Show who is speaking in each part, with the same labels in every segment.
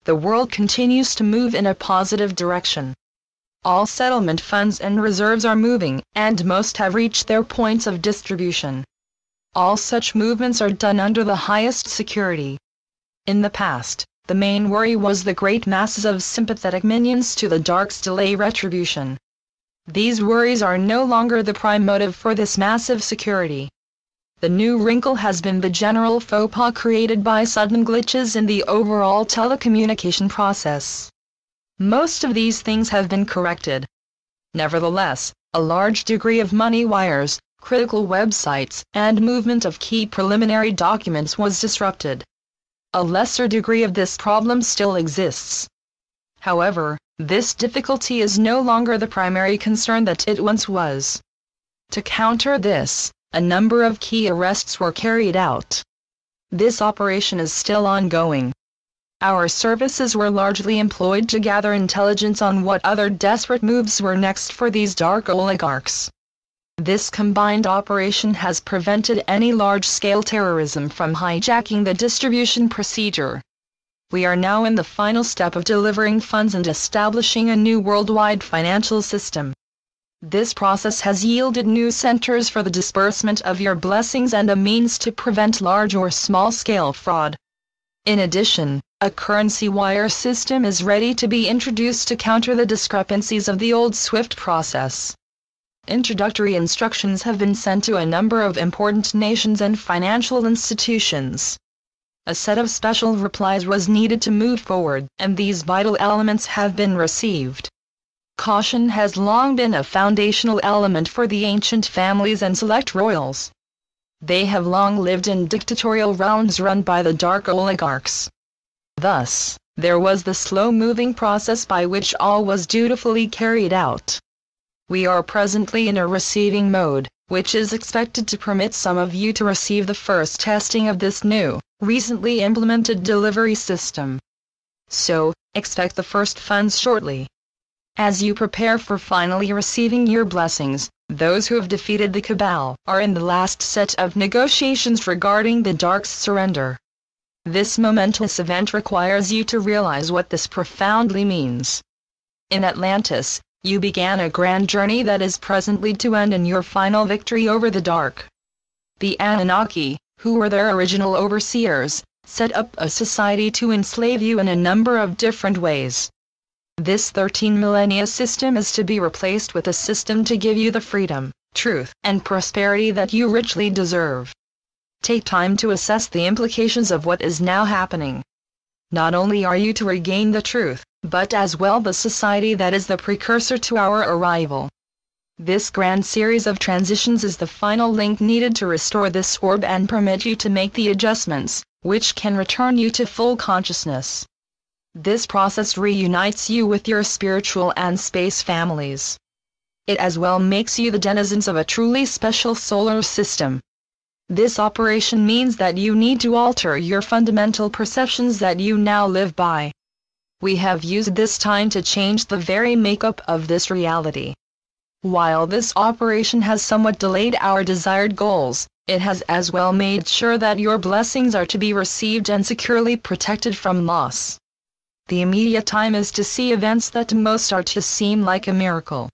Speaker 1: the world continues to move in a positive direction. All settlement funds and reserves are moving, and most have reached their points of distribution. All such movements are done under the highest security. In the past, the main worry was the great masses of sympathetic minions to the Dark's delay retribution. These worries are no longer the prime motive for this massive security. The new wrinkle has been the general faux pas created by sudden glitches in the overall telecommunication process. Most of these things have been corrected. Nevertheless, a large degree of money wires, critical websites, and movement of key preliminary documents was disrupted. A lesser degree of this problem still exists. However, this difficulty is no longer the primary concern that it once was. To counter this, a number of key arrests were carried out. This operation is still ongoing. Our services were largely employed to gather intelligence on what other desperate moves were next for these dark oligarchs. This combined operation has prevented any large-scale terrorism from hijacking the distribution procedure. We are now in the final step of delivering funds and establishing a new worldwide financial system. This process has yielded new centers for the disbursement of your blessings and a means to prevent large or small-scale fraud. In addition, a currency wire system is ready to be introduced to counter the discrepancies of the old SWIFT process. Introductory instructions have been sent to a number of important nations and financial institutions. A set of special replies was needed to move forward, and these vital elements have been received. Caution has long been a foundational element for the ancient families and select royals. They have long lived in dictatorial realms run by the dark oligarchs. Thus, there was the slow-moving process by which all was dutifully carried out. We are presently in a receiving mode, which is expected to permit some of you to receive the first testing of this new, recently implemented delivery system. So, expect the first funds shortly. As you prepare for finally receiving your blessings, those who have defeated the cabal are in the last set of negotiations regarding the Dark's surrender. This momentous event requires you to realize what this profoundly means. In Atlantis, you began a grand journey that is presently to end in your final victory over the Dark. The Anunnaki, who were their original overseers, set up a society to enslave you in a number of different ways. This 13 millennia system is to be replaced with a system to give you the freedom, truth, and prosperity that you richly deserve. Take time to assess the implications of what is now happening. Not only are you to regain the truth, but as well the society that is the precursor to our arrival. This grand series of transitions is the final link needed to restore this orb and permit you to make the adjustments, which can return you to full consciousness. This process reunites you with your spiritual and space families. It as well makes you the denizens of a truly special solar system. This operation means that you need to alter your fundamental perceptions that you now live by. We have used this time to change the very makeup of this reality. While this operation has somewhat delayed our desired goals, it has as well made sure that your blessings are to be received and securely protected from loss. The immediate time is to see events that to most are to seem like a miracle.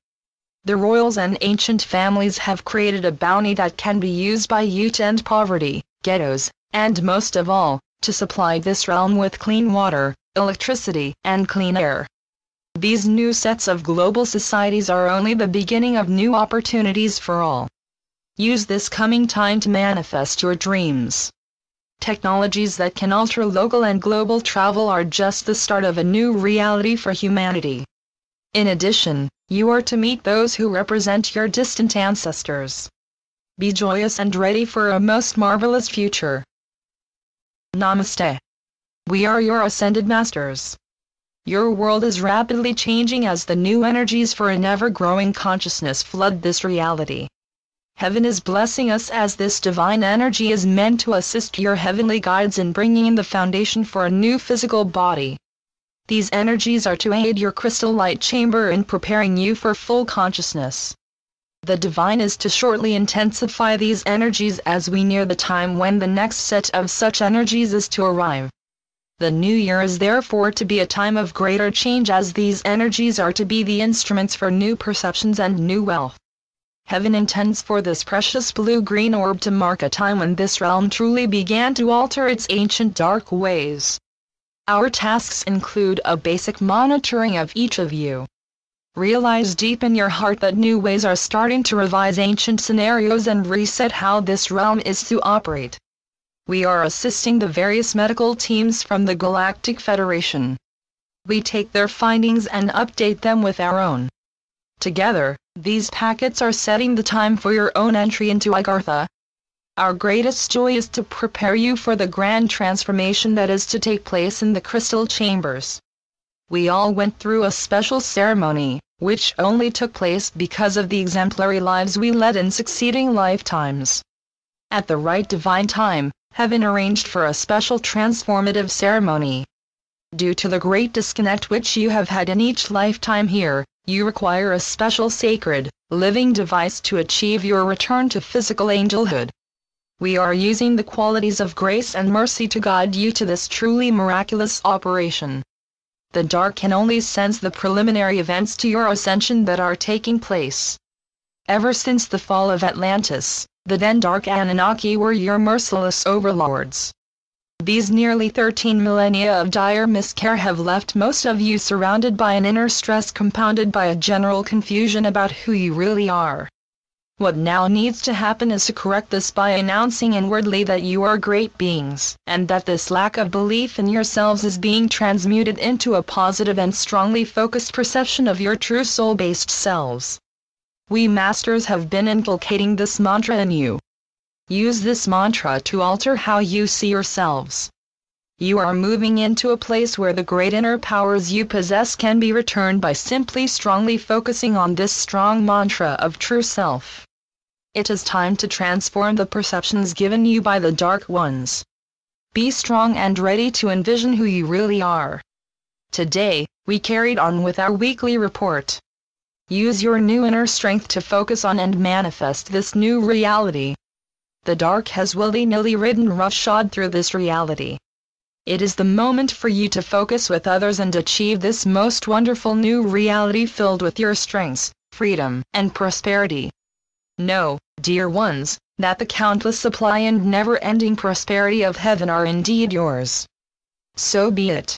Speaker 1: The royals and ancient families have created a bounty that can be used by you to end poverty, ghettos, and most of all, to supply this realm with clean water, electricity, and clean air. These new sets of global societies are only the beginning of new opportunities for all. Use this coming time to manifest your dreams. Technologies that can alter local and global travel are just the start of a new reality for humanity. In addition, you are to meet those who represent your distant ancestors. Be joyous and ready for a most marvelous future. Namaste. We are your ascended masters. Your world is rapidly changing as the new energies for an ever-growing consciousness flood this reality. Heaven is blessing us as this divine energy is meant to assist your heavenly guides in bringing in the foundation for a new physical body. These energies are to aid your crystal light chamber in preparing you for full consciousness. The divine is to shortly intensify these energies as we near the time when the next set of such energies is to arrive. The new year is therefore to be a time of greater change, as these energies are to be the instruments for new perceptions and new wealth. Heaven intends for this precious blue-green orb to mark a time when this realm truly began to alter its ancient dark ways. Our tasks include a basic monitoring of each of you. Realize deep in your heart that new ways are starting to revise ancient scenarios and reset how this realm is to operate. We are assisting the various medical teams from the Galactic Federation. We take their findings and update them with our own. Together, these packets are setting the time for your own entry into Agartha. Our greatest joy is to prepare you for the grand transformation that is to take place in the crystal chambers. We all went through a special ceremony, which only took place because of the exemplary lives we led in succeeding lifetimes. At the right divine time, Heaven arranged for a special transformative ceremony. Due to the great disconnect which you have had in each lifetime here, you require a special sacred, living device to achieve your return to physical angelhood. We are using the qualities of grace and mercy to guide you to this truly miraculous operation. The dark can only sense the preliminary events to your ascension that are taking place. Ever since the fall of Atlantis, the then dark Anunnaki were your merciless overlords. These nearly 13 millennia of dire miscare have left most of you surrounded by an inner stress compounded by a general confusion about who you really are. What now needs to happen is to correct this by announcing inwardly that you are great beings, and that this lack of belief in yourselves is being transmuted into a positive and strongly focused perception of your true soul-based selves. We masters have been inculcating this mantra in you. Use this mantra to alter how you see yourselves. You are moving into a place where the great inner powers you possess can be returned by simply strongly focusing on this strong mantra of true self. It is time to transform the perceptions given you by the dark ones. Be strong and ready to envision who you really are. Today, we carried on with our weekly report. Use your new inner strength to focus on and manifest this new reality. The dark has willy-nilly ridden roughshod through this reality. It is the moment for you to focus with others and achieve this most wonderful new reality filled with your strengths, freedom, and prosperity. Know, dear ones, that the countless supply and never-ending prosperity of heaven are indeed yours. So be it.